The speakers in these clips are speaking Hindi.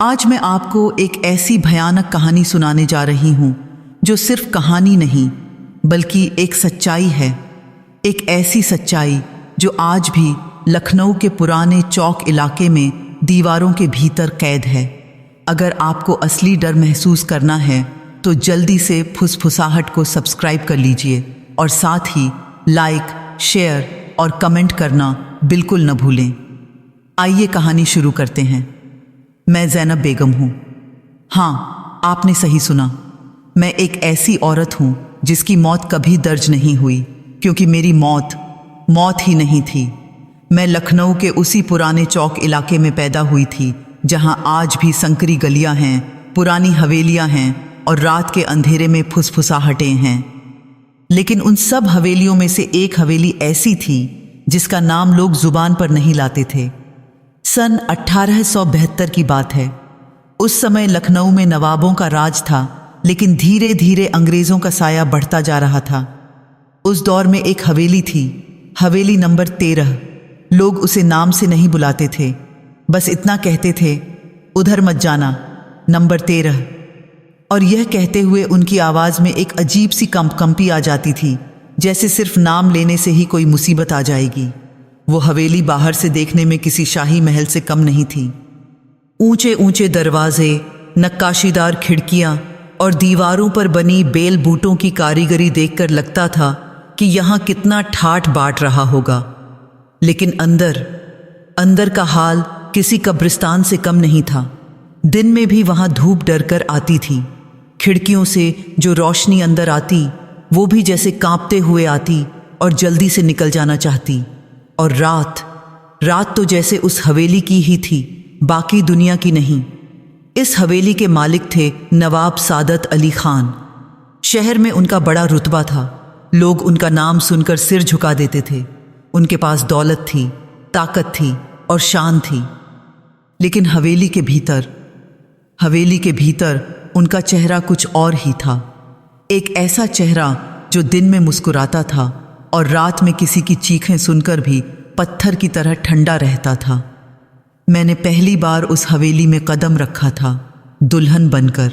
आज मैं आपको एक ऐसी भयानक कहानी सुनाने जा रही हूं जो सिर्फ कहानी नहीं बल्कि एक सच्चाई है। एक ऐसी सच्चाई जो आज भी लखनऊ के पुराने चौक इलाके में दीवारों के भीतर कैद है। अगर आपको असली डर महसूस करना है तो जल्दी से फुसफुसाहट को सब्सक्राइब कर लीजिए और साथ ही लाइक, शेयर और कमेंट करना बिल्कुल न भूलें। आइए कहानी शुरू करते हैं। मैं ज़ैनब बेगम हूँ। हाँ, आपने सही सुना। मैं एक ऐसी औरत हूँ जिसकी मौत कभी दर्ज नहीं हुई, क्योंकि मेरी मौत ही नहीं थी। मैं लखनऊ के उसी पुराने चौक इलाके में पैदा हुई थी जहाँ आज भी संकरी गलियाँ हैं, पुरानी हवेलियाँ हैं और रात के अंधेरे में फुसफुसाहटें हैं। लेकिन उन सब हवेलियों में से एक हवेली ऐसी थी जिसका नाम लोग जुबान पर नहीं लाते थे। सन 1872 की बात है। उस समय लखनऊ में नवाबों का राज था, लेकिन धीरे धीरे अंग्रेज़ों का साया बढ़ता जा रहा था। उस दौर में एक हवेली थी, हवेली नंबर 13। लोग उसे नाम से नहीं बुलाते थे, बस इतना कहते थे, उधर मत जाना, नंबर 13। और यह कहते हुए उनकी आवाज़ में एक अजीब सी कंपी आ जाती थी, जैसे सिर्फ नाम लेने से ही कोई मुसीबत आ जाएगी। वो हवेली बाहर से देखने में किसी शाही महल से कम नहीं थी। ऊंचे ऊंचे दरवाजे, नक्काशीदार खिड़कियां और दीवारों पर बनी बेल बूटों की कारीगरी देखकर लगता था कि यहाँ कितना ठाठ बाट रहा होगा। लेकिन अंदर का हाल किसी कब्रिस्तान से कम नहीं था। दिन में भी वहाँ धूप डर कर आती थी। खिड़कियों से जो रोशनी अंदर आती वो भी जैसे कांपते हुए आती और जल्दी से निकल जाना चाहती। और रात तो जैसे उस हवेली की ही थी, बाकी दुनिया की नहीं। इस हवेली के मालिक थे नवाब सादत अली खान। शहर में उनका बड़ा रुतबा था। लोग उनका नाम सुनकर सिर झुका देते थे। उनके पास दौलत थी, ताकत थी और शान थी। लेकिन हवेली के भीतर उनका चेहरा कुछ और ही था। एक ऐसा चेहरा जो दिन में मुस्कुराता था और रात में किसी की चीखें सुनकर भी पत्थर की तरह ठंडा रहता था। मैंने पहली बार उस हवेली में कदम रखा था, दुल्हन बनकर।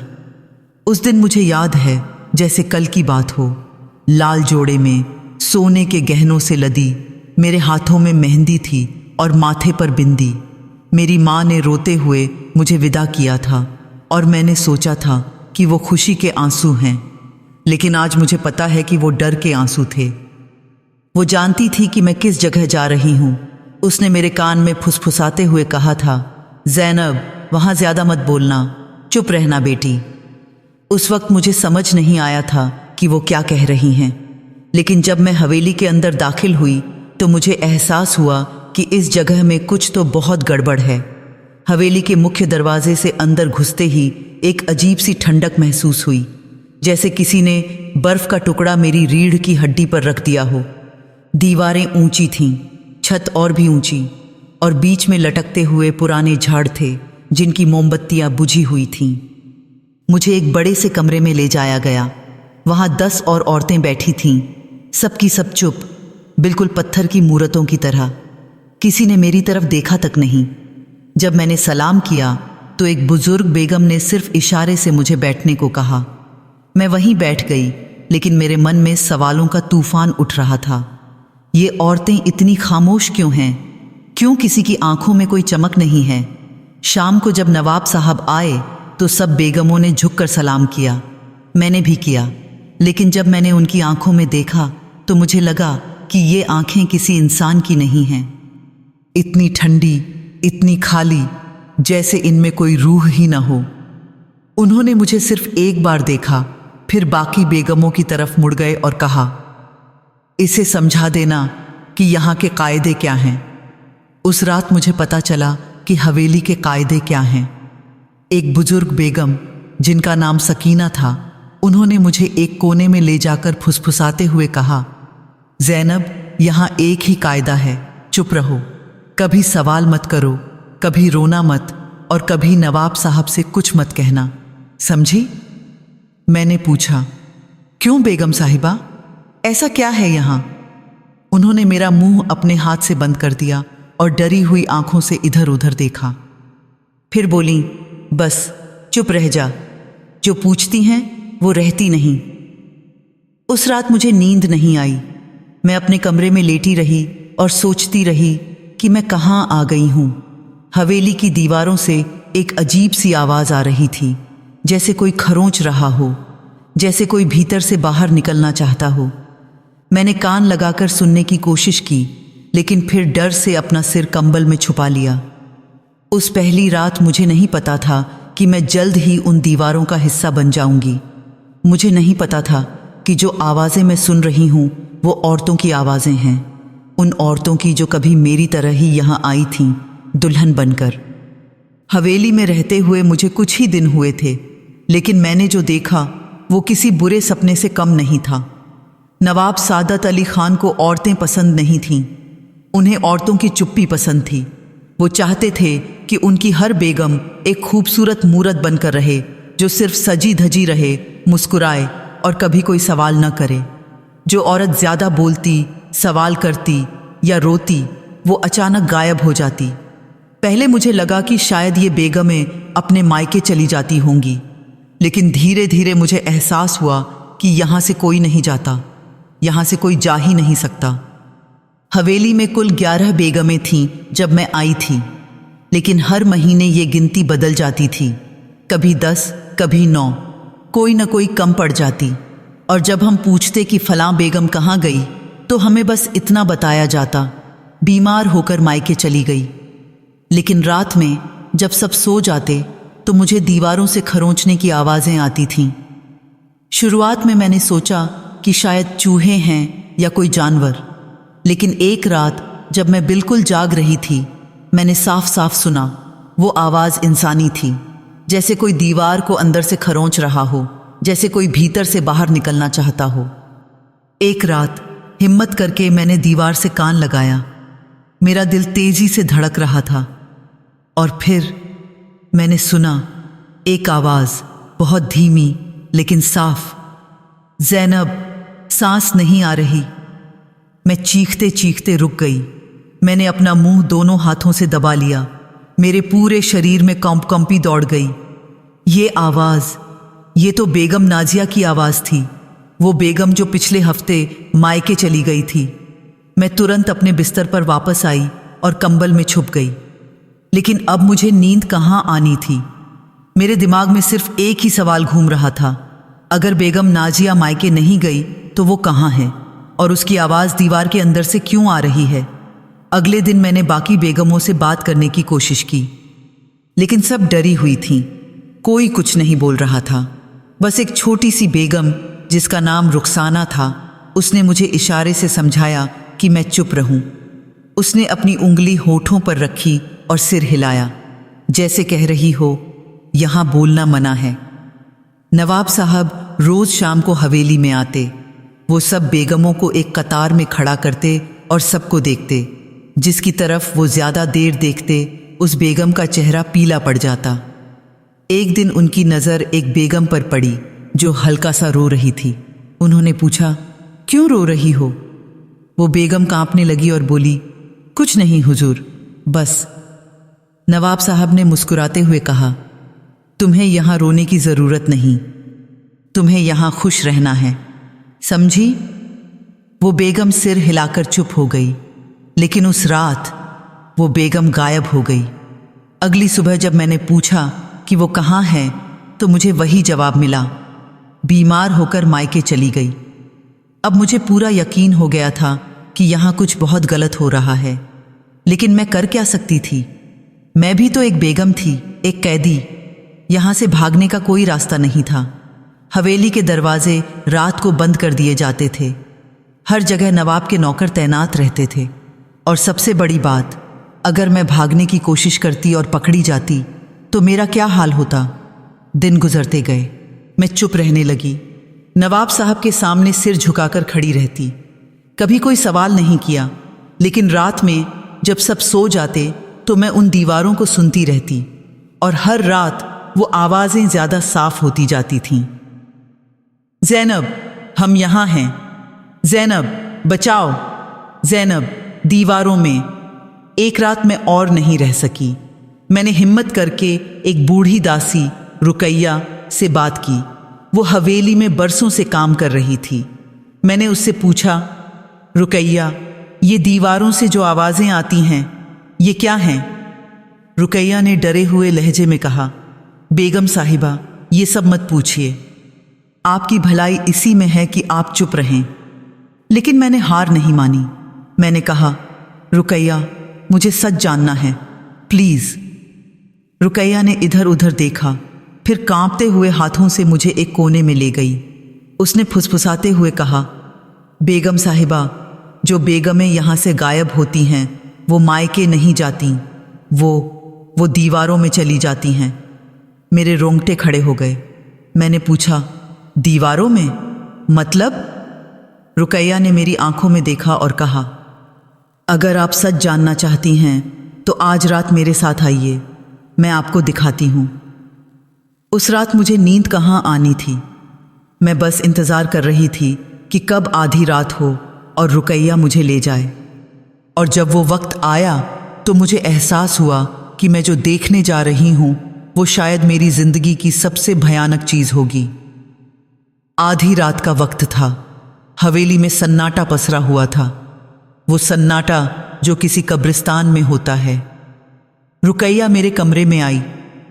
उस दिन मुझे याद है जैसे कल की बात हो। लाल जोड़े में सोने के गहनों से लदी, मेरे हाथों में मेहंदी थी और माथे पर बिंदी। मेरी माँ ने रोते हुए मुझे विदा किया था और मैंने सोचा था कि वो खुशी के आंसू हैं, लेकिन आज मुझे पता है कि वो डर के आंसू थे। वो जानती थी कि मैं किस जगह जा रही हूँ। उसने मेरे कान में फुसफुसाते हुए कहा था, ज़ैनब, वहाँ ज़्यादा मत बोलना, चुप रहना बेटी। उस वक्त मुझे समझ नहीं आया था कि वो क्या कह रही हैं, लेकिन जब मैं हवेली के अंदर दाखिल हुई तो मुझे एहसास हुआ कि इस जगह में कुछ तो बहुत गड़बड़ है। हवेली के मुख्य दरवाजे से अंदर घुसते ही एक अजीब सी ठंडक महसूस हुई, जैसे किसी ने बर्फ़ का टुकड़ा मेरी रीढ़ की हड्डी पर रख दिया हो। दीवारें ऊंची थीं, छत और भी ऊंची, और बीच में लटकते हुए पुराने झाड़ थे जिनकी मोमबत्तियां बुझी हुई थीं। मुझे एक बड़े से कमरे में ले जाया गया। वहाँ 10 और औरतें बैठी थीं, सबकी सब चुप, बिल्कुल पत्थर की मूरतों की तरह। किसी ने मेरी तरफ देखा तक नहीं। जब मैंने सलाम किया तो एक बुजुर्ग बेगम ने सिर्फ इशारे से मुझे बैठने को कहा। मैं वहीं बैठ गई, लेकिन मेरे मन में सवालों का तूफान उठ रहा था। ये औरतें इतनी खामोश क्यों हैं? क्यों किसी की आंखों में कोई चमक नहीं है? शाम को जब नवाब साहब आए तो सब बेगमों ने झुककर सलाम किया। मैंने भी किया, लेकिन जब मैंने उनकी आंखों में देखा तो मुझे लगा कि ये आंखें किसी इंसान की नहीं हैं। इतनी ठंडी, इतनी खाली, जैसे इनमें कोई रूह ही ना हो। उन्होंने मुझे सिर्फ एक बार देखा, फिर बाकी बेगमों की तरफ मुड़ गए और कहा, इसे समझा देना कि यहाँ के कायदे क्या हैं। उस रात मुझे पता चला कि हवेली के कायदे क्या हैं। एक बुजुर्ग बेगम जिनका नाम सकीना था, उन्होंने मुझे एक कोने में ले जाकर फुसफुसाते हुए कहा, ज़ैनब, यहाँ एक ही कायदा है, चुप रहो, कभी सवाल मत करो, कभी रोना मत और कभी नवाब साहब से कुछ मत कहना, समझी? मैंने पूछा, क्यों बेगम साहिबा, ऐसा क्या है यहाँ? उन्होंने मेरा मुंह अपने हाथ से बंद कर दिया और डरी हुई आंखों से इधर उधर देखा। फिर बोली, बस चुप रह जा, जो पूछती हैं वो रहती नहीं। उस रात मुझे नींद नहीं आई। मैं अपने कमरे में लेटी रही और सोचती रही कि मैं कहाँ आ गई हूँ। हवेली की दीवारों से एक अजीब सी आवाज़ आ रही थी, जैसे कोई खरोंच रहा हो, जैसे कोई भीतर से बाहर निकलना चाहता हो। मैंने कान लगाकर सुनने की कोशिश की, लेकिन फिर डर से अपना सिर कंबल में छुपा लिया। उस पहली रात मुझे नहीं पता था कि मैं जल्द ही उन दीवारों का हिस्सा बन जाऊंगी। मुझे नहीं पता था कि जो आवाज़ें मैं सुन रही हूँ वो औरतों की आवाज़ें हैं, उन औरतों की जो कभी मेरी तरह ही यहाँ आई थीं, दुल्हन बनकर। हवेली में रहते हुए मुझे कुछ ही दिन हुए थे, लेकिन मैंने जो देखा वो किसी बुरे सपने से कम नहीं था। नवाब सादत अली खान को औरतें पसंद नहीं थीं, उन्हें औरतों की चुप्पी पसंद थी। वो चाहते थे कि उनकी हर बेगम एक खूबसूरत मूरत बनकर रहे, जो सिर्फ सजी धजी रहे, मुस्कुराए और कभी कोई सवाल न करे। जो औरत ज़्यादा बोलती, सवाल करती या रोती, वो अचानक गायब हो जाती। पहले मुझे लगा कि शायद ये बेगमें अपने मायके चली जाती होंगी, लेकिन धीरे धीरे मुझे एहसास हुआ कि यहाँ से कोई नहीं जाता, यहाँ से कोई जा ही नहीं सकता। हवेली में कुल 11 बेगमें थीं जब मैं आई थी, लेकिन हर महीने ये गिनती बदल जाती थी, कभी 10, कभी 9, कोई न कोई कम पड़ जाती। और जब हम पूछते कि फलां बेगम कहाँ गई, तो हमें बस इतना बताया जाता, बीमार होकर मायके चली गई। लेकिन रात में जब सब सो जाते तो मुझे दीवारों से खरोंचने की आवाज़ें आती थीं। शुरुआत में मैंने सोचा कि शायद चूहे हैं या कोई जानवर, लेकिन एक रात जब मैं बिल्कुल जाग रही थी, मैंने साफ साफ सुना वो आवाज़ इंसानी थी, जैसे कोई दीवार को अंदर से खरोंच रहा हो, जैसे कोई भीतर से बाहर निकलना चाहता हो। एक रात हिम्मत करके मैंने दीवार से कान लगाया। मेरा दिल तेजी से धड़क रहा था और फिर मैंने सुना एक आवाज़, बहुत धीमी लेकिन साफ, ज़ैनब, सांस नहीं आ रही। मैं चीखते चीखते रुक गई। मैंने अपना मुंह दोनों हाथों से दबा लिया। मेरे पूरे शरीर में कंपी दौड़ गई। ये आवाज़, ये तो बेगम नाजिया की आवाज़ थी, वो बेगम जो पिछले हफ्ते मायके चली गई थी। मैं तुरंत अपने बिस्तर पर वापस आई और कंबल में छुप गई। लेकिन अब मुझे नींद कहाँ आनी थी। मेरे दिमाग में सिर्फ एक ही सवाल घूम रहा था, अगर बेगम नाजिया मायके नहीं गई तो वो कहाँ है, और उसकी आवाज़ दीवार के अंदर से क्यों आ रही है। अगले दिन मैंने बाकी बेगमों से बात करने की कोशिश की, लेकिन सब डरी हुई थीं, कोई कुछ नहीं बोल रहा था। बस एक छोटी सी बेगम जिसका नाम रुखसाना था, उसने मुझे इशारे से समझाया कि मैं चुप रहूं। उसने अपनी उंगली होठों पर रखी और सिर हिलाया, जैसे कह रही हो यहाँ बोलना मना है। नवाब साहब रोज़ शाम को हवेली में आते। वो सब बेगमों को एक कतार में खड़ा करते और सबको देखते। जिसकी तरफ वो ज़्यादा देर देखते, उस बेगम का चेहरा पीला पड़ जाता। एक दिन उनकी नज़र एक बेगम पर पड़ी जो हल्का सा रो रही थी। उन्होंने पूछा, क्यों रो रही हो? वो बेगम कांपने लगी और बोली, कुछ नहीं हुजूर, बस। नवाब साहब ने मुस्कुराते हुए कहा, तुम्हें यहाँ रोने की ज़रूरत नहीं, तुम्हें यहाँ खुश रहना है, समझी? वो बेगम सिर हिलाकर चुप हो गई। लेकिन उस रात वो बेगम गायब हो गई। अगली सुबह जब मैंने पूछा कि वो कहाँ है, तो मुझे वही जवाब मिला, बीमार होकर मायके चली गई। अब मुझे पूरा यकीन हो गया था कि यहाँ कुछ बहुत गलत हो रहा है, लेकिन मैं कर क्या सकती थी? मैं भी तो एक बेगम थी, एक कैदी। यहाँ से भागने का कोई रास्ता नहीं था। हवेली के दरवाजे रात को बंद कर दिए जाते थे। हर जगह नवाब के नौकर तैनात रहते थे। और सबसे बड़ी बात, अगर मैं भागने की कोशिश करती और पकड़ी जाती तो मेरा क्या हाल होता? दिन गुजरते गए, मैं चुप रहने लगी। नवाब साहब के सामने सिर झुकाकर खड़ी रहती। कभी कोई सवाल नहीं किया, लेकिन रात में जब सब सो जाते तो मैं उन दीवारों को सुनती रहती, और हर रात वो आवाज़ें ज़्यादा साफ होती जाती थीं। ज़ैनब, हम यहाँ हैं। ज़ैनब, बचाओ। ज़ैनब, दीवारों में। एक रात मैं और नहीं रह सकी। मैंने हिम्मत करके एक बूढ़ी दासी रुकैया से बात की। वो हवेली में बरसों से काम कर रही थी। मैंने उससे पूछा, रुकैया, ये दीवारों से जो आवाज़ें आती हैं, ये क्या हैं? रुकैया ने डरे हुए लहजे में कहा, बेगम साहिबा, ये सब मत पूछिए। आपकी भलाई इसी में है कि आप चुप रहें। लेकिन मैंने हार नहीं मानी। मैंने कहा, रुकैया, मुझे सच जानना है, प्लीज़। रुकैया ने इधर उधर देखा, फिर कांपते हुए हाथों से मुझे एक कोने में ले गई। उसने फुसफुसाते हुए कहा, बेगम साहिबा, जो बेगमें यहाँ से गायब होती हैं वो मायके नहीं जाती, वो दीवारों में चली जाती हैं। मेरे रोंगटे खड़े हो गए। मैंने पूछा, दीवारों में मतलब? रुकैया ने मेरी आंखों में देखा और कहा, अगर आप सच जानना चाहती हैं तो आज रात मेरे साथ आइए, मैं आपको दिखाती हूँ। उस रात मुझे नींद कहाँ आनी थी। मैं बस इंतज़ार कर रही थी कि कब आधी रात हो और रुकैया मुझे ले जाए। और जब वो वक्त आया तो मुझे एहसास हुआ कि मैं जो देखने जा रही हूँ वो शायद मेरी ज़िंदगी की सबसे भयानक चीज़ होगी। आधी रात का वक्त था। हवेली में सन्नाटा पसरा हुआ था, वो सन्नाटा जो किसी कब्रिस्तान में होता है। रुकैया मेरे कमरे में आई।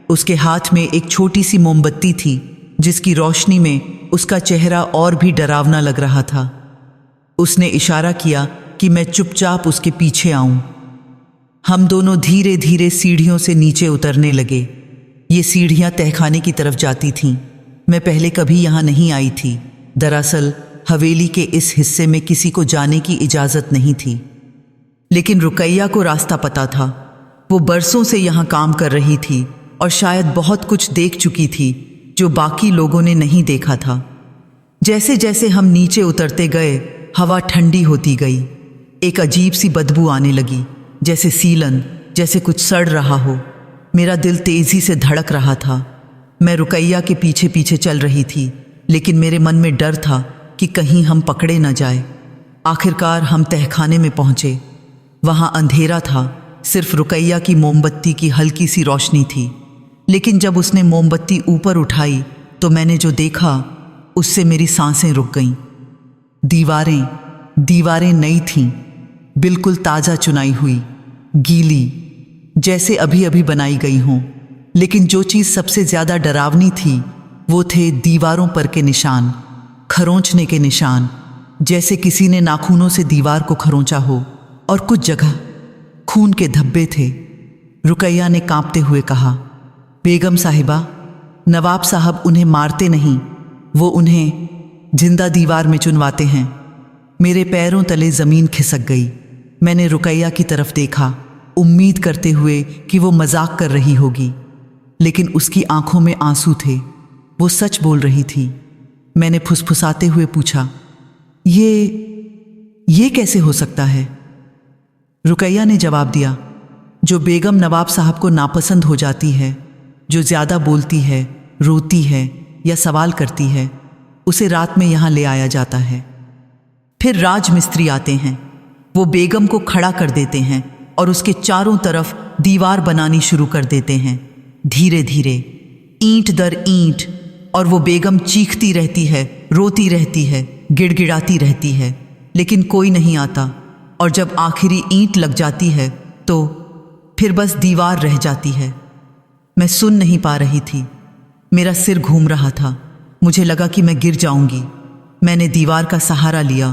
उसके हाथ में एक छोटी सी मोमबत्ती थी जिसकी रोशनी में उसका चेहरा और भी डरावना लग रहा था। उसने इशारा किया कि मैं चुपचाप उसके पीछे आऊं। हम दोनों धीरे धीरे सीढ़ियों से नीचे उतरने लगे। ये सीढ़ियां तहखाने की तरफ जाती थीं। मैं पहले कभी यहाँ नहीं आई थी। दरअसल हवेली के इस हिस्से में किसी को जाने की इजाज़त नहीं थी, लेकिन रुकैया को रास्ता पता था। वो बरसों से यहाँ काम कर रही थी और शायद बहुत कुछ देख चुकी थी जो बाकी लोगों ने नहीं देखा था। जैसे जैसे हम नीचे उतरते गए, हवा ठंडी होती गई। एक अजीब सी बदबू आने लगी, जैसे सीलन, जैसे कुछ सड़ रहा हो। मेरा दिल तेज़ी से धड़क रहा था। मैं रुकैया के पीछे पीछे चल रही थी, लेकिन मेरे मन में डर था कि कहीं हम पकड़े न जाए। आखिरकार हम तहखाने में पहुँचे। वहाँ अंधेरा था, सिर्फ रुकैया की मोमबत्ती की हल्की सी रोशनी थी। लेकिन जब उसने मोमबत्ती ऊपर उठाई तो मैंने जो देखा उससे मेरी सांसें रुक गईं। दीवारें नई थीं, बिल्कुल ताज़ा चुनाई हुई, गीली, जैसे अभी अभी बनाई गई हों। लेकिन जो चीज़ सबसे ज़्यादा डरावनी थी वो थे दीवारों पर के निशान, खरोंचने के निशान, जैसे किसी ने नाखूनों से दीवार को खरोंचा हो। और कुछ जगह खून के धब्बे थे। रुकैया ने कांपते हुए कहा, बेगम साहिबा, नवाब साहब उन्हें मारते नहीं, वो उन्हें जिंदा दीवार में चुनवाते हैं। मेरे पैरों तले ज़मीन खिसक गई। मैंने रुकैया की तरफ देखा, उम्मीद करते हुए कि वो मजाक कर रही होगी, लेकिन उसकी आंखों में आंसू थे। वो सच बोल रही थी। मैंने फुसफुसाते हुए पूछा, ये कैसे हो सकता है? रुकैया ने जवाब दिया, जो बेगम नवाब साहब को नापसंद हो जाती है, जो ज़्यादा बोलती है, रोती है या सवाल करती है, उसे रात में यहाँ ले आया जाता है। फिर राजमिस्त्री आते हैं, वो बेगम को खड़ा कर देते हैं और उसके चारों तरफ दीवार बनानी शुरू कर देते हैं, धीरे धीरे, ईंट दर ईंट। और वो बेगम चीखती रहती है, रोती रहती है, गिड़गिड़ाती रहती है, लेकिन कोई नहीं आता। और जब आखिरी ईंट लग जाती है तो फिर बस दीवार रह जाती है। मैं सुन नहीं पा रही थी, मेरा सिर घूम रहा था। मुझे लगा कि मैं गिर जाऊंगी। मैंने दीवार का सहारा लिया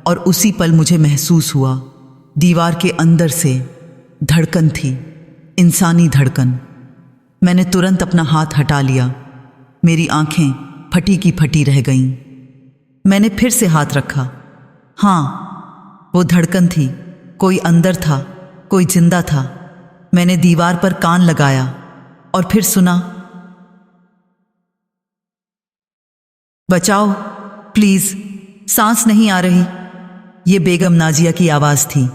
और उसी पल मुझे महसूस हुआ, दीवार के अंदर से धड़कन थी, इंसानी धड़कन। मैंने तुरंत अपना हाथ हटा लिया। मेरी आंखें फटी की फटी रह गईं। मैंने फिर से हाथ रखा। हाँ, वो धड़कन थी, कोई अंदर था, कोई जिंदा था। मैंने दीवार पर कान लगाया और फिर सुना, बचाओ प्लीज, सांस नहीं आ रही। ये बेगम नाजिया की आवाज़ थी।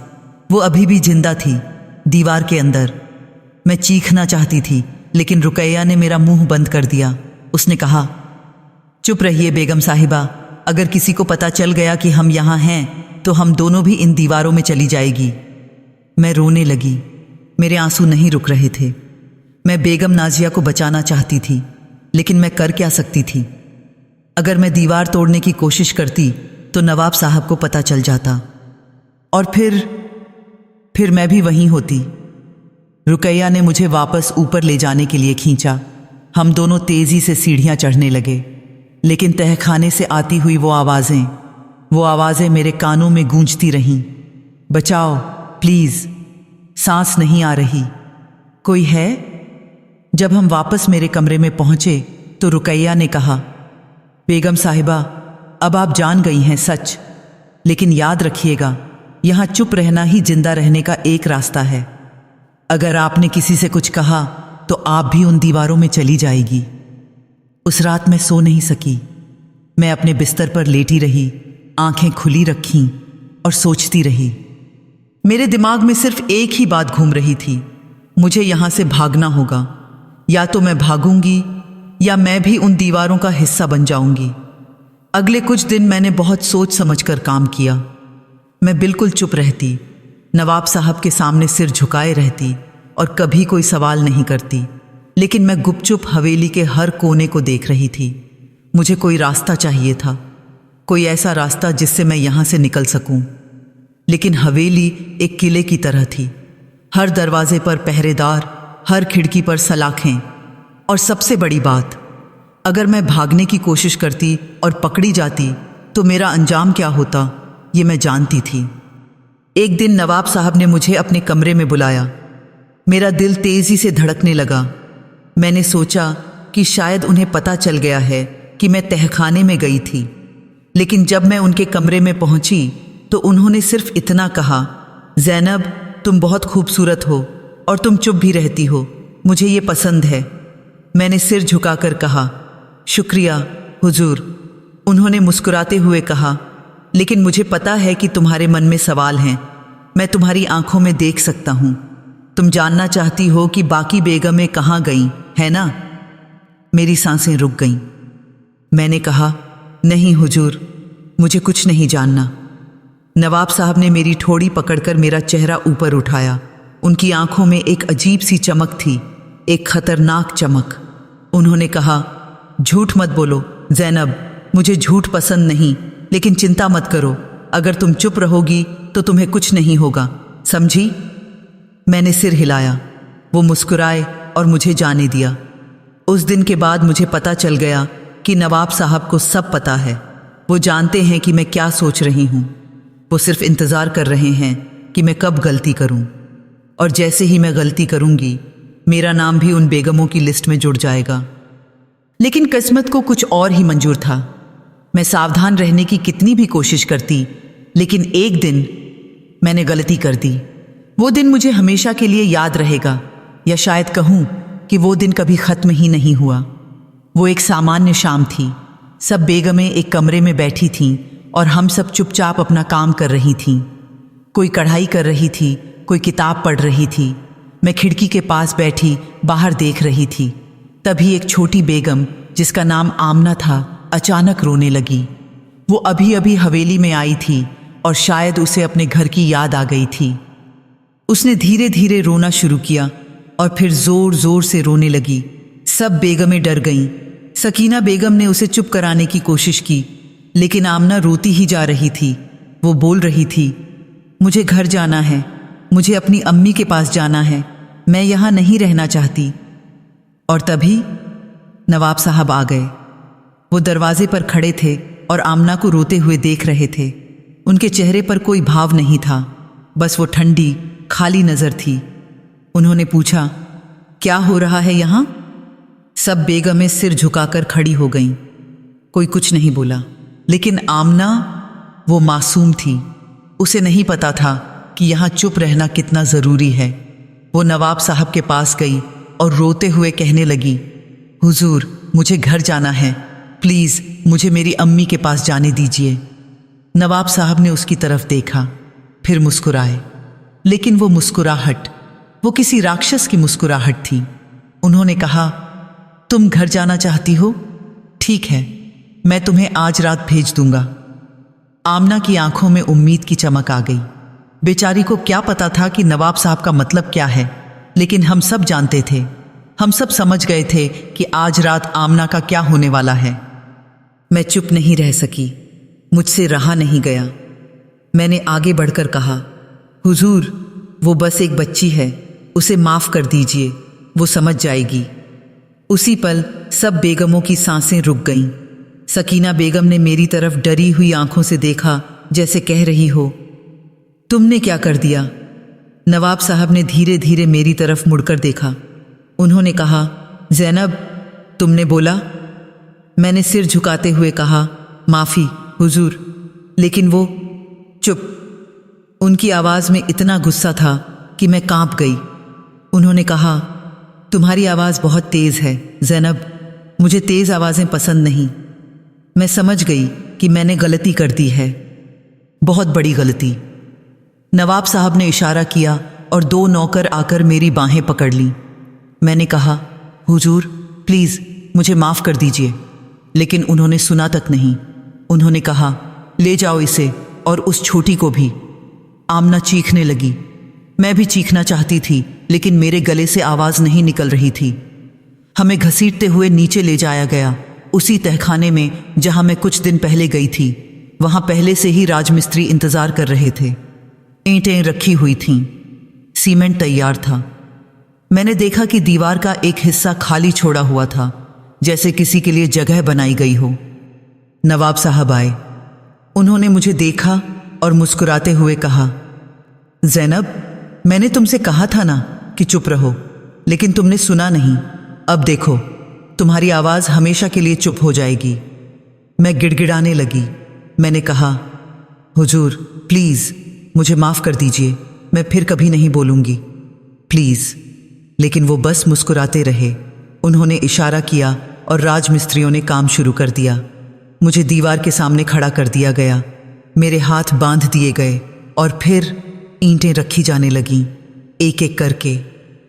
वो अभी भी जिंदा थी, दीवार के अंदर। मैं चीखना चाहती थी, लेकिन रुकैया ने मेरा मुंह बंद कर दिया। उसने कहा, चुप रहिए बेगम साहिबा, अगर किसी को पता चल गया कि हम यहाँ हैं तो हम दोनों भी इन दीवारों में चली जाएगी। मैं रोने लगी। मेरे आंसू नहीं रुक रहे थे। मैं बेगम नाजिया को बचाना चाहती थी, लेकिन मैं कर क्या सकती थी? अगर मैं दीवार तोड़ने की कोशिश करती तो नवाब साहब को पता चल जाता, और फिर मैं भी वहीं होती। रुकैया ने मुझे वापस ऊपर ले जाने के लिए खींचा। हम दोनों तेजी से सीढ़ियां चढ़ने लगे, लेकिन तहखाने से आती हुई वो आवाज़ें मेरे कानों में गूंजती रहीं। बचाओ प्लीज़, सांस नहीं आ रही, कोई है? जब हम वापस मेरे कमरे में पहुंचे तो रुकैया ने कहा, बेगम साहिबा, अब आप जान गई हैं सच, लेकिन याद रखिएगा, यहाँ चुप रहना ही जिंदा रहने का एक रास्ता है। अगर आपने किसी से कुछ कहा तो आप भी उन दीवारों में चली जाएगी। उस रात मैं सो नहीं सकी। मैं अपने बिस्तर पर लेटी रही, आंखें खुली रखीं और सोचती रही। मेरे दिमाग में सिर्फ एक ही बात घूम रही थी, मुझे यहाँ से भागना होगा। या तो मैं भागूंगी या मैं भी उन दीवारों का हिस्सा बन जाऊंगी। अगले कुछ दिन मैंने बहुत सोच समझकर काम किया। मैं बिल्कुल चुप रहती, नवाब साहब के सामने सिर झुकाए रहती और कभी कोई सवाल नहीं करती, लेकिन मैं गुपचुप हवेली के हर कोने को देख रही थी। मुझे कोई रास्ता चाहिए था, कोई ऐसा रास्ता जिससे मैं यहाँ से निकल सकूं। लेकिन हवेली एक किले की तरह थी, हर दरवाजे पर पहरेदार, हर खिड़की पर सलाखें, और सबसे बड़ी बात, अगर मैं भागने की कोशिश करती और पकड़ी जाती तो मेरा अंजाम क्या होता, ये मैं जानती थी। एक दिन नवाब साहब ने मुझे अपने कमरे में बुलाया। मेरा दिल तेजी से धड़कने लगा। मैंने सोचा कि शायद उन्हें पता चल गया है कि मैं तहखाने में गई थी, लेकिन जब मैं उनके कमरे में पहुंची तो उन्होंने सिर्फ इतना कहा, ज़ैनब, तुम बहुत खूबसूरत हो और तुम चुप भी रहती हो, मुझे ये पसंद है। मैंने सिर झुकाकर कहा, शुक्रिया हुजूर। उन्होंने मुस्कुराते हुए कहा, लेकिन मुझे पता है कि तुम्हारे मन में सवाल हैं, मैं तुम्हारी आंखों में देख सकता हूँ। तुम जानना चाहती हो कि बाकी बेगमें कहाँ गईं, है ना? मेरी सांसें रुक गईं। मैंने कहा, नहीं हुजूर, मुझे कुछ नहीं जानना। नवाब साहब ने मेरी ठोड़ी पकड़कर मेरा चेहरा ऊपर उठाया। उनकी आंखों में एक अजीब सी चमक थी, एक खतरनाक चमक। उन्होंने कहा, झूठ मत बोलो ज़ैनब, मुझे झूठ पसंद नहीं, लेकिन चिंता मत करो, अगर तुम चुप रहोगी तो तुम्हें कुछ नहीं होगा, समझी? मैंने सिर हिलाया। वो मुस्कुराए और मुझे जाने दिया। उस दिन के बाद मुझे पता चल गया कि नवाब साहब को सब पता है। वो जानते हैं कि मैं क्या सोच रही हूँ। वो सिर्फ इंतज़ार कर रहे हैं कि मैं कब गलती करूँ, और जैसे ही मैं गलती करूँगी मेरा नाम भी उन बेगमों की लिस्ट में जुड़ जाएगा। लेकिन किस्मत को कुछ और ही मंजूर था। मैं सावधान रहने की कितनी भी कोशिश करती, लेकिन एक दिन मैंने गलती कर दी। वो दिन मुझे हमेशा के लिए याद रहेगा, या शायद कहूँ कि वो दिन कभी ख़त्म ही नहीं हुआ। वो एक सामान्य शाम थी। सब बेगमें एक कमरे में बैठी थीं और हम सब चुपचाप अपना काम कर रही थीं। कोई कढ़ाई कर रही थी, कोई किताब पढ़ रही थी। मैं खिड़की के पास बैठी बाहर देख रही थी। तभी एक छोटी बेगम, जिसका नाम आमना था, अचानक रोने लगी। वो अभी अभी हवेली में आई थी और शायद उसे अपने घर की याद आ गई थी। उसने धीरे धीरे रोना शुरू किया और फिर जोर जोर से रोने लगी। सब बेगमें डर गईं। सकीना बेगम ने उसे चुप कराने की कोशिश की, लेकिन आमना रोती ही जा रही थी। वो बोल रही थी, मुझे घर जाना है, मुझे अपनी अम्मी के पास जाना है, मैं यहाँ नहीं रहना चाहती। और तभी नवाब साहब आ गए। वो दरवाजे पर खड़े थे और आमना को रोते हुए देख रहे थे। उनके चेहरे पर कोई भाव नहीं था, बस वो ठंडी खाली नज़र थी। उन्होंने पूछा, क्या हो रहा है यहाँ? सब बेगमें सिर झुकाकर खड़ी हो गईं। कोई कुछ नहीं बोला, लेकिन आमना, वो मासूम थी। उसे नहीं पता था कि यहाँ चुप रहना कितना ज़रूरी है। वो नवाब साहब के पास गई और रोते हुए कहने लगी, हुजूर, मुझे घर जाना है, प्लीज़ मुझे मेरी अम्मी के पास जाने दीजिए। नवाब साहब ने उसकी तरफ देखा, फिर मुस्कुराए, लेकिन वो मुस्कुराहट, वो किसी राक्षस की मुस्कुराहट थी। उन्होंने कहा, तुम घर जाना चाहती हो? ठीक है, मैं तुम्हें आज रात भेज दूंगा। आमना की आंखों में उम्मीद की चमक आ गई। बेचारी को क्या पता था कि नवाब साहब का मतलब क्या है, लेकिन हम सब जानते थे। हम सब समझ गए थे कि आज रात आमना का क्या होने वाला है। मैं चुप नहीं रह सकी, मुझसे रहा नहीं गया। मैंने आगे बढ़कर कहा, हुजूर, वो बस एक बच्ची है, उसे माफ़ कर दीजिए, वो समझ जाएगी। उसी पल सब बेगमों की सांसें रुक गईं। सकीना बेगम ने मेरी तरफ डरी हुई आंखों से देखा, जैसे कह रही हो, तुमने क्या कर दिया? नवाब साहब ने धीरे धीरे मेरी तरफ मुड़कर देखा। उन्होंने कहा, ज़ैनब, तुमने बोला? मैंने सिर झुकाते हुए कहा, माफ़ी हुजूर, लेकिन वो चुप। उनकी आवाज़ में इतना गुस्सा था कि मैं कांप गई। उन्होंने कहा, तुम्हारी आवाज़ बहुत तेज़ है ज़ैनब, मुझे तेज़ आवाज़ें पसंद नहीं। मैं समझ गई कि मैंने गलती कर दी है, बहुत बड़ी गलती। नवाब साहब ने इशारा किया और 2 नौकर आकर मेरी बाहें पकड़ लीं। मैंने कहा, हुजूर, प्लीज़ मुझे माफ़ कर दीजिए, लेकिन उन्होंने सुना तक नहीं। उन्होंने कहा, ले जाओ इसे और उस छोटी को भी। आमना चीखने लगी। मैं भी चीखना चाहती थी, लेकिन मेरे गले से आवाज़ नहीं निकल रही थी। हमें घसीटते हुए नीचे ले जाया गया, उसी तहखाने में जहां मैं कुछ दिन पहले गई थी। वहां पहले से ही राजमिस्त्री इंतज़ार कर रहे थे। ईंटें रखी हुई थीं, सीमेंट तैयार था। मैंने देखा कि दीवार का एक हिस्सा खाली छोड़ा हुआ था, जैसे किसी के लिए जगह बनाई गई हो। नवाब साहब आए। उन्होंने मुझे देखा और मुस्कुराते हुए कहा, ज़ैनब, मैंने तुमसे कहा था ना कि चुप रहो, लेकिन तुमने सुना नहीं। अब देखो, तुम्हारी आवाज़ हमेशा के लिए चुप हो जाएगी। मैं गिड़गिड़ाने लगी। मैंने कहा, हुजूर, प्लीज़ मुझे माफ़ कर दीजिए, मैं फिर कभी नहीं बोलूँगी, प्लीज़। लेकिन वो बस मुस्कुराते रहे। उन्होंने इशारा किया और राजमिस्त्रियों ने काम शुरू कर दिया। मुझे दीवार के सामने खड़ा कर दिया गया, मेरे हाथ बांध दिए गए और फिर ईंटें रखी जाने लगीं, एक एक करके,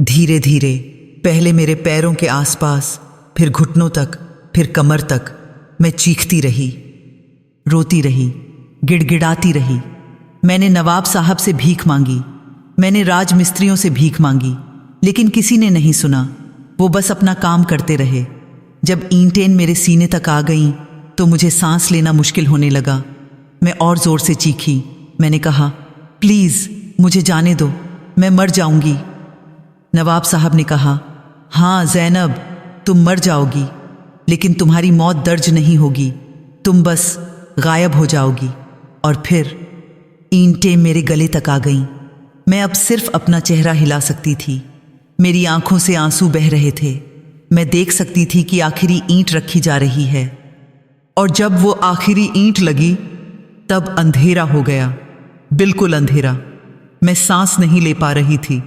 धीरे धीरे। पहले मेरे पैरों के आसपास, फिर घुटनों तक, फिर कमर तक। मैं चीखती रही, रोती रही, गिड़गिड़ाती रही। मैंने नवाब साहब से भीख मांगी, मैंने राजमिस्त्रियों से भीख मांगी, लेकिन किसी ने नहीं सुना। वो बस अपना काम करते रहे। जब ईंटें मेरे सीने तक आ गईं, तो मुझे सांस लेना मुश्किल होने लगा। मैं और ज़ोर से चीखी। मैंने कहा, प्लीज़ मुझे जाने दो, मैं मर जाऊंगी। नवाब साहब ने कहा, हाँ ज़ैनब, तुम मर जाओगी, लेकिन तुम्हारी मौत दर्ज नहीं होगी, तुम बस गायब हो जाओगी। और फिर ईंटें मेरे गले तक आ गईं। मैं अब सिर्फ अपना चेहरा हिला सकती थी। मेरी आंखों से आंसू बह रहे थे। मैं देख सकती थी कि आखिरी ईंट रखी जा रही है। और जब वो आखिरी ईंट लगी, तब अंधेरा हो गया, बिल्कुल अंधेरा। मैं सांस नहीं ले पा रही थी,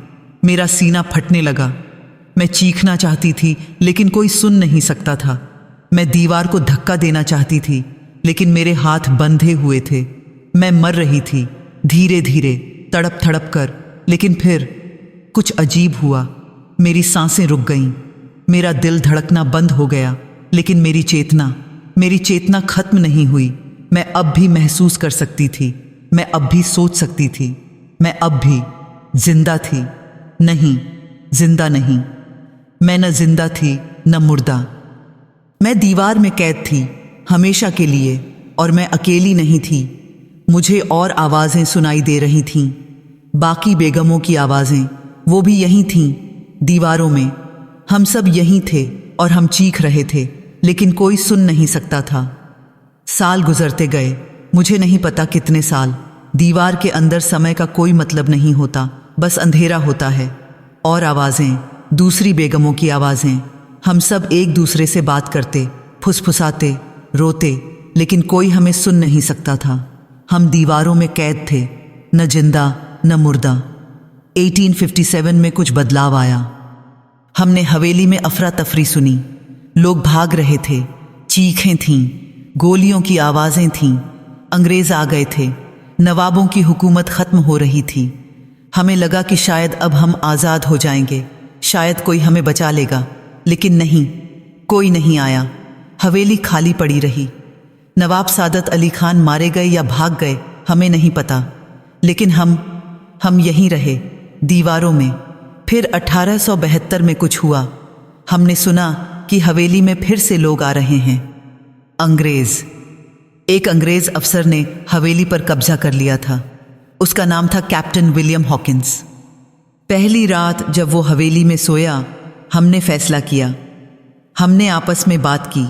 मेरा सीना फटने लगा। मैं चीखना चाहती थी, लेकिन कोई सुन नहीं सकता था। मैं दीवार को धक्का देना चाहती थी, लेकिन मेरे हाथ बंधे हुए थे। मैं मर रही थी, धीरे धीरे, तड़प तड़प कर। लेकिन फिर कुछ अजीब हुआ। मेरी सांसें रुक गईं, मेरा दिल धड़कना बंद हो गया, लेकिन मेरी चेतना खत्म नहीं हुई। मैं अब भी महसूस कर सकती थी, मैं अब भी सोच सकती थी, मैं अब भी जिंदा थी। नहीं, जिंदा नहीं। मैं न जिंदा थी न मुर्दा। मैं दीवार में कैद थी, हमेशा के लिए, और मैं अकेली नहीं थी। मुझे और आवाज़ें सुनाई दे रही थीं, बाकी बेगमों की आवाज़ें, वो भी यहीं थीं, दीवारों में। हम सब यहीं थे और हम चीख रहे थे, लेकिन कोई सुन नहीं सकता था। साल गुजरते गए, मुझे नहीं पता कितने साल। दीवार के अंदर समय का कोई मतलब नहीं होता, बस अंधेरा होता है। और आवाज़ें, दूसरी बेगमों की आवाज़ें। हम सब एक दूसरे से बात करते, फुसफुसाते, रोते, लेकिन कोई हमें सुन नहीं सकता था। हम दीवारों में कैद थे, न जिंदा न मुर्दा। 1857 में कुछ बदलाव आया। हमने हवेली में अफरा तफरी सुनी। लोग भाग रहे थे, चीखें थीं, गोलियों की आवाज़ें थीं। अंग्रेज़ आ गए थे, नवाबों की हुकूमत ख़त्म हो रही थी। हमें लगा कि शायद अब हम आज़ाद हो जाएंगे, शायद कोई हमें बचा लेगा, लेकिन नहीं, कोई नहीं आया। हवेली खाली पड़ी रही। नवाब सादत अली खान मारे गए या भाग गए, हमें नहीं पता, लेकिन हम यहीं रहे, दीवारों में। फिर 1872 में कुछ हुआ। हमने सुना कि हवेली में फिर से लोग आ रहे हैं। एक अंग्रेज अफसर ने हवेली पर कब्जा कर लिया था। उसका नाम था कैप्टन विलियम हॉकिंस। पहली रात जब वो हवेली में सोया, हमने फैसला किया। हमने आपस में बात की।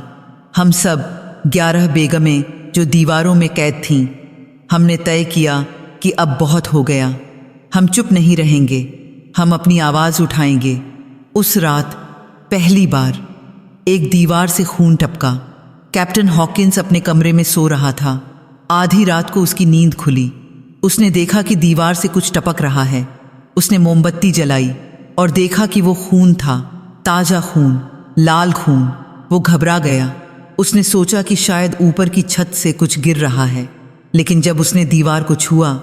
हम सब 11 बेगमें जो दीवारों में कैद थीं, हमने तय किया कि अब बहुत हो गया। हम चुप नहीं रहेंगे, हम अपनी आवाज़ उठाएंगे। उस रात पहली बार एक दीवार से खून टपका। कैप्टन हॉकिंस अपने कमरे में सो रहा था। आधी रात को उसकी नींद खुली। उसने देखा कि दीवार से कुछ टपक रहा है। उसने मोमबत्ती जलाई और देखा कि वो खून था, ताज़ा खून, लाल खून। वो घबरा गया। उसने सोचा कि शायद ऊपर की छत से कुछ गिर रहा है, लेकिन जब उसने दीवार को छुआ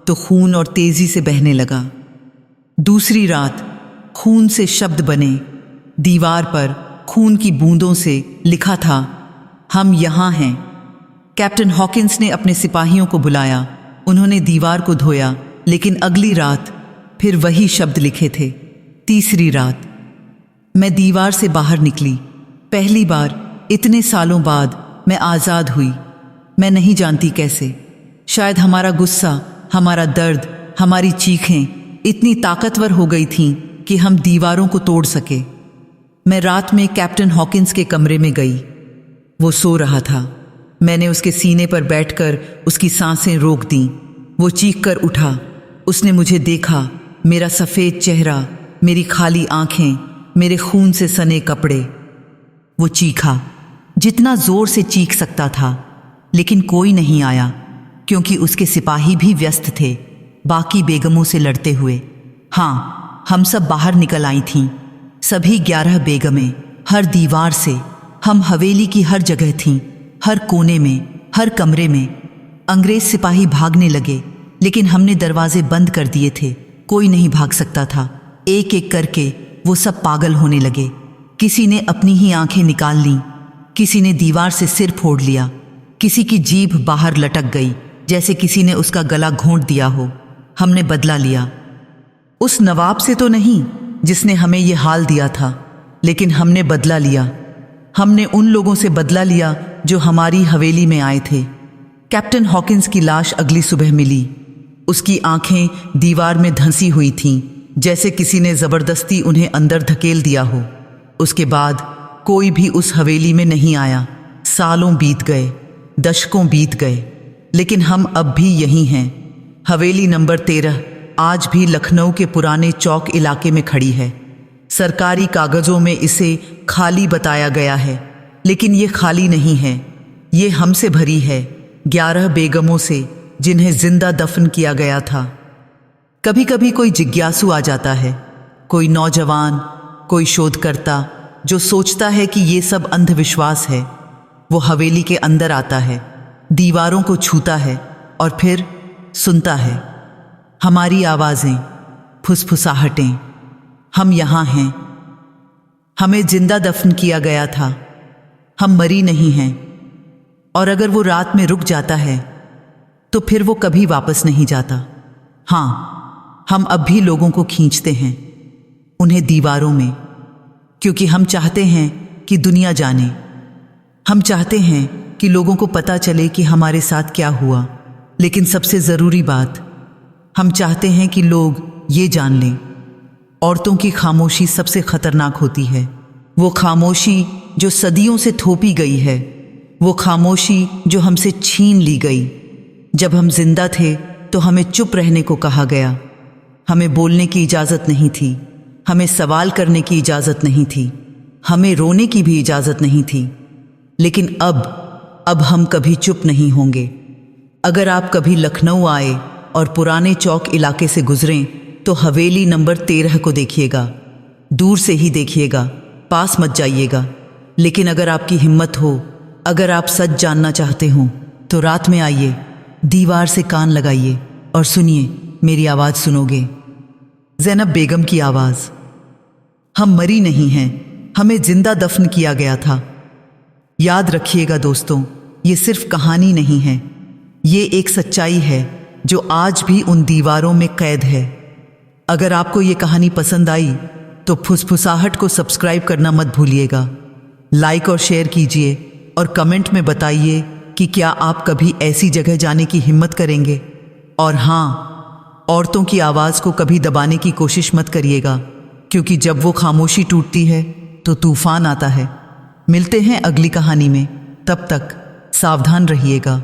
तो खून और तेजी से बहने लगा। दूसरी रात खून से शब्द बने। दीवार पर खून की बूंदों से लिखा था, हम यहाँ हैं। कैप्टन हॉकिंस ने अपने सिपाहियों को बुलाया। उन्होंने दीवार को धोया, लेकिन अगली रात फिर वही शब्द लिखे थे। तीसरी रात मैं दीवार से बाहर निकली। पहली बार इतने सालों बाद मैं आज़ाद हुई। मैं नहीं जानती कैसे। शायद हमारा गुस्सा, हमारा दर्द, हमारी चीखें इतनी ताकतवर हो गई थीं कि हम दीवारों को तोड़ सके। मैं रात में कैप्टन हॉकिंस के कमरे में गई। वो सो रहा था। मैंने उसके सीने पर बैठकर उसकी सांसें रोक दीं। वो चीख कर उठा। उसने मुझे देखा, मेरा सफ़ेद चेहरा, मेरी खाली आंखें, मेरे खून से सने कपड़े। वो चीखा, जितना जोर से चीख सकता था, लेकिन कोई नहीं आया, क्योंकि उसके सिपाही भी व्यस्त थे बाकी बेगमों से लड़ते हुए। हाँ, हम सब बाहर निकल आई थीं, सभी 11 बेगमें, हर दीवार से। हम हवेली की हर जगह थीं, हर कोने में, हर कमरे में। अंग्रेज सिपाही भागने लगे, लेकिन हमने दरवाजे बंद कर दिए थे। कोई नहीं भाग सकता था। एक एक करके वो सब पागल होने लगे। किसी ने अपनी ही आंखें निकाल लीं, किसी ने दीवार से सिर फोड़ लिया, किसी की जीभ बाहर लटक गई जैसे किसी ने उसका गला घोंट दिया हो। हमने बदला लिया। उस नवाब से तो नहीं जिसने हमें ये हाल दिया था, लेकिन हमने बदला लिया। हमने उन लोगों से बदला लिया जो हमारी हवेली में आए थे। कैप्टन हॉकिंस की लाश अगली सुबह मिली। उसकी आंखें दीवार में धंसी हुई थीं, जैसे किसी ने ज़बरदस्ती उन्हें अंदर धकेल दिया हो। उसके बाद कोई भी उस हवेली में नहीं आया। सालों बीत गए, दशकों बीत गए, लेकिन हम अब भी यहीं हैं। हवेली नंबर 13 आज भी लखनऊ के पुराने चौक इलाके में खड़ी है। सरकारी कागज़ों में इसे खाली बताया गया है, लेकिन ये खाली नहीं है। ये हमसे भरी है, 11 बेगमों से, जिन्हें जिंदा दफन किया गया था। कभी कभी कोई जिज्ञासु आ जाता है, कोई नौजवान, कोई शोधकर्ता जो सोचता है कि ये सब अंधविश्वास है। वो हवेली के अंदर आता है, दीवारों को छूता है और फिर सुनता है हमारी आवाज़ें, फुसफुसाहटें। हम यहाँ हैं, हमें जिंदा दफन किया गया था, हम मरी नहीं हैं। और अगर वो रात में रुक जाता है तो फिर वो कभी वापस नहीं जाता। हाँ, हम अब भी लोगों को खींचते हैं, उन्हें दीवारों में, क्योंकि हम चाहते हैं कि दुनिया जाने। हम चाहते हैं कि लोगों को पता चले कि हमारे साथ क्या हुआ। लेकिन सबसे ज़रूरी बात, हम चाहते हैं कि लोग ये जान लें, औरतों की खामोशी सबसे खतरनाक होती है। वो खामोशी जो सदियों से थोपी गई है, वो खामोशी जो हमसे छीन ली गई। जब हम जिंदा थे तो हमें चुप रहने को कहा गया। हमें बोलने की इजाज़त नहीं थी, हमें सवाल करने की इजाज़त नहीं थी, हमें रोने की भी इजाज़त नहीं थी। लेकिन अब हम कभी चुप नहीं होंगे। अगर आप कभी लखनऊ आए और पुराने चौक इलाके से गुजरें तो हवेली नंबर 13 को देखिएगा। दूर से ही देखिएगा, पास मत जाइएगा। लेकिन अगर आपकी हिम्मत हो, अगर आप सच जानना चाहते हो, तो रात में आइए, दीवार से कान लगाइए और सुनिए, मेरी आवाज़ सुनोगे। ज़ैनब बेगम की आवाज़। हम मरी नहीं हैं, हमें जिंदा दफन किया गया था। याद रखिएगा दोस्तों, ये सिर्फ कहानी नहीं है, ये एक सच्चाई है जो आज भी उन दीवारों में कैद है। अगर आपको ये कहानी पसंद आई तो फुसफुसाहट को सब्सक्राइब करना मत भूलिएगा। लाइक और शेयर कीजिए और कमेंट में बताइए कि क्या आप कभी ऐसी जगह जाने की हिम्मत करेंगे। और हाँ, औरतों की आवाज़ को कभी दबाने की कोशिश मत करिएगा, क्योंकि जब वो खामोशी टूटती है तो तूफान आता है। मिलते हैं अगली कहानी में, तब तक सावधान रहिएगा।